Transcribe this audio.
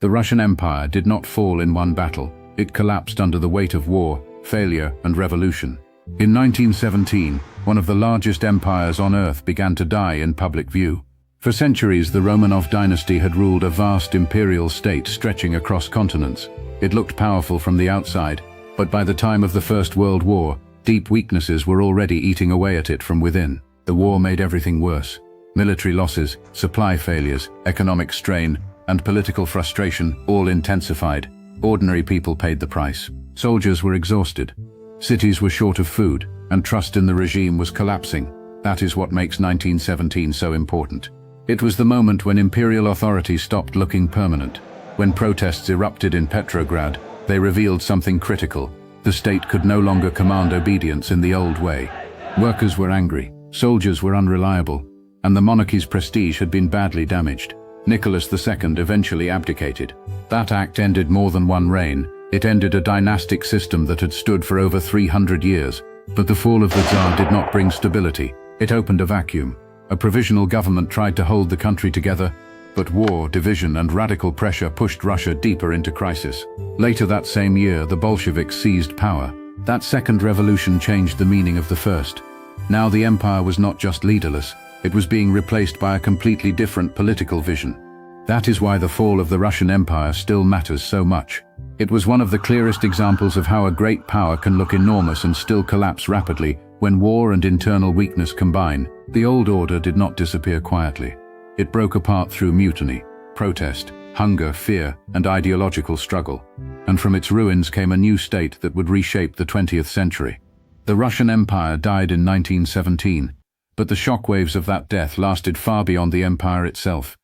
The Russian Empire did not fall in one battle. It collapsed under the weight of war, failure, and revolution. In 1917, one of the largest empires on earth began to die in public view. For centuries, the Romanov dynasty had ruled a vast imperial state stretching across continents. It looked powerful from the outside, but by the time of the First World War, deep weaknesses were already eating away at it from within. The war made everything worse. Military losses, supply failures, economic strain, and political frustration all intensified. Ordinary people paid the price. Soldiers were exhausted. Cities were short of food, and trust in the regime was collapsing. That is what makes 1917 so important. It was the moment when imperial authority stopped looking permanent. When protests erupted in Petrograd, they revealed something critical. The state could no longer command obedience in the old way. Workers were angry, soldiers were unreliable, and the monarchy's prestige had been badly damaged. Nicholas II eventually abdicated. That act ended more than one reign. It ended a dynastic system that had stood for over 300 years. But the fall of the Tsar did not bring stability. It opened a vacuum. A provisional government tried to hold the country together, but war, division, and radical pressure pushed Russia deeper into crisis. Later that same year, the Bolsheviks seized power. That second revolution changed the meaning of the first. Now the empire was not just leaderless, it was being replaced by a completely different political vision. That is why the fall of the Russian Empire still matters so much. It was one of the clearest examples of how a great power can look enormous and still collapse rapidly when war and internal weakness combine. The old order did not disappear quietly. It broke apart through mutiny, protest, hunger, fear, and ideological struggle. And from its ruins came a new state that would reshape the 20th century. The Russian Empire died in 1917, but the shockwaves of that death lasted far beyond the empire itself.